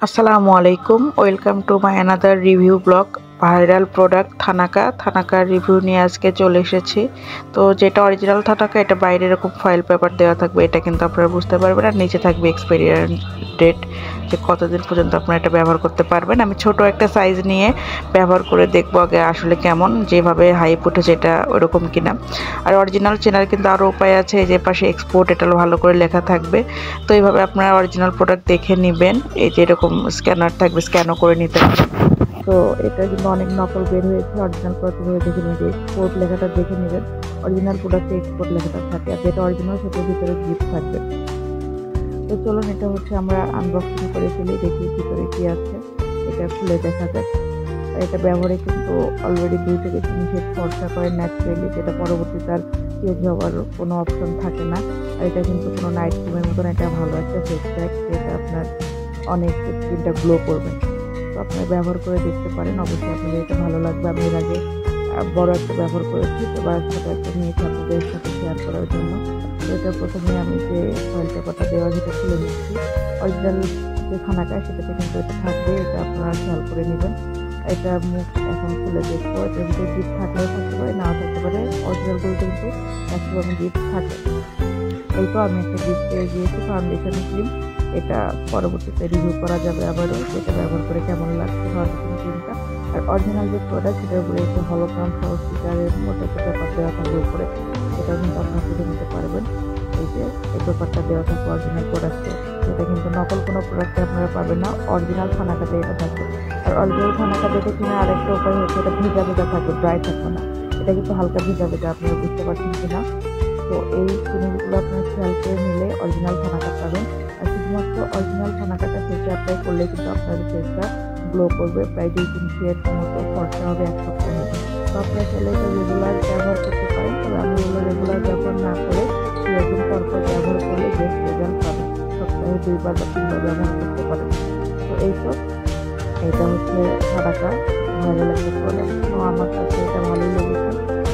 আসসালামু আলাইকুম, welcome to my another review blog. Viral product thanaka review নিয়ে আজকে চলে এসেছি। তো যেটা অরিজিনাল থানাকা, এটা বাইরে এরকম ফয়েল পেপার দেওয়া থাকবে, এটা কিন্তু আপনারা বুঝতে পারবেন। আর নিচে থাকবে এক্সপায়ারি ডেট, যে কতদিন পর্যন্ত আপনারা এটা ব্যবহার করতে পারবেন। আমি ছোট একটা সাইজ নিয়ে ব্যবহার করে দেখবো আগে আসলে কেমন, যেভাবে হাইপ উঠেছে এটা ওরকম কিনা। আর অরিজিনাল চেনার কিন্তু আরও উপায় আছে, এই যে পাশে এক্সপোর্ট এটা ভালো করে লেখা থাকবে। তো এইভাবে আপনারা অরিজিনাল প্রোডাক্ট দেখে নেবেন। এই যে এরকম স্ক্যানার থাকবে, স্ক্যানও করে নিতে হবে। তো এটা কিন্তু অনেক নকল বের হয়েছে, অরিজিনাল প্রোডাক্ট দেখে নিয়ে এক্সপোর্ট লেখাটা দেখে নেবেন। অরিজিনাল প্রোডাক্টে এক্সপোর্ট লেখাটা থাকে, আর যেটা অরিজিনাল সেটার ভিতরে গিফট থাকবে। তো চলুন, এটা হচ্ছে আমরা আনবক্সিং করে ফেলি, দেখি ভিতরে কি আছে। এটা খুলে দেখা যাক। এটা ব্যবহারে কিন্তু অলরেডি 2 থেকে 3 শেড খরচা করে ন্যাচারালি, যেটা পরবর্তীতে আর চেঞ্জ হওয়ার কোনো অপশন থাকে না। আর এটা কিন্তু কোনো নাইট ক্রিমের মতন, এটা ভালো একটা ফেস প্যাক, যেটা আপনার অনেক স্কিনটা গ্লো করবে। তো আপনারা ব্যবহার করে দেখতে পারেন, অবশ্যই আপনাদের এটা ভালো লাগবে। আমি এর আগে বড় একটা ব্যবহার করেছি, তো ছোটো একটা নিয়েছি আপনাদের সাথে শেয়ার করার জন্য। তো এটা প্রথমে আমি যে ফয়েল পেপারটা দেওয়া, সেটা খুলে নিচ্ছি। অরিজিনাল যে খানাটা সেটাতে কিন্তু এটা থাকবে, এটা আপনারা খেয়াল করে নেবেন। এটা মুখ এখন খুলে দেখবো, এটার ভিতরে গিফট থাকলেও থাকতে পারে, নাও থাকতে পারে। অরিজিনালগুলো কিন্তু ম্যাক্সিমাম গিফট থাকে। এই তো আমি একটা গিফট পেয়ে গিয়েছি, ফাউন্ডেশন ক্রিম। এটা পরবর্তীতে রিভিউ করা যাবে আবারও, যেটা ব্যবহার করে কেমন লাগছে ফাউন্ডেশন ক্রিমটা। আর অরিজিনাল যে প্রোডাক্ট, সেটার উপরে একটু হলোগ্রাম সহ স্টিকারের মতো একটা পেপার দেওয়া থাকবে উপরে, সেটা কিন্তু আপনারা তুলে নিতে পারবেন। এই যে এই পেপারটা দেওয়া থাকবে অরিজিনাল প্রোডাক্টে, এটা কিন্তু নকল কোনো প্রোডাক্টে আপনারা পাবেন না, অরিজিনাল থানাকাতে এটা থাকবে। আর অরিজিনাল থানাকা দেখে কিনা আরেকটা উপায় হচ্ছে, এটা ভিজা ভিজা থাকবে, ড্রাই থাকবে না। এটা কিন্তু হালকা ভিজা ভিজা, আপনারা বুঝতে পারছেন কিনা। তো এই জিনিসগুলো আপনারা খেয়াল করে নিলে অরিজিনাল থানাকা পাবেন। আর শুধুমাত্র অরিজিনাল থানাকাটা ফেসে অ্যাপ্লাই করলে কিন্তু আপনাদের ফেসটা গ্লো করবে, প্রায় 2-3 শেড মতো খরচা হবে 1 সপ্তাহে। তো আপনারা চাইলে এটা রেগুলার ব্যবহার করতে পারেন, তবে আমি এগুলো রেগুলার ব্যবহার না করে 2 দিন পর ব্যবহার করলে বেস্ট রেজাল্ট পাবেন। সপ্তাহে 2বার বা 3বার ব্যবহার করতে পারেন। তো এই তো এটা হচ্ছে থানাকা, ভাইরাল একটা প্রোডাক্ট। তো আমার কাছে এটা ভালোই লেগেছে,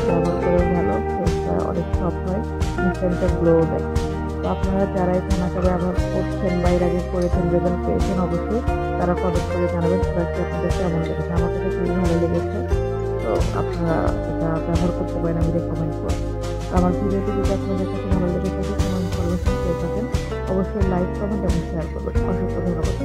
ব্যবহার করে ভালো, ফেসটা অনেক সফট হয়, ইনস্ট্যান্ট গ্লো দেয়। তো আপনারা যারা এই থানাকা ব্যবহার করছেন বা এর আগে করেছেন, রেজাল্ট পেয়েছেন, অবশ্যই তারা কমেন্ট করে জানাবেন প্রোডাক্টটি আপনাদের কেমন লেগেছে। আমার কাছে খুবই ভালো লেগেছে। তো আপনারা এটা ব্যবহার করতে পারেন, আমি রেকমেন্ড করি। আমার ভিডিওটি যদি আপনাদের কাছে ভালো লেগে থাকে, কোনো ইনফরমেশন পেয়ে থাকেন, অবশ্যই লাইক, কমেন্ট এবং শেয়ার করবেন। অসংখ্য ধন্যবাদ।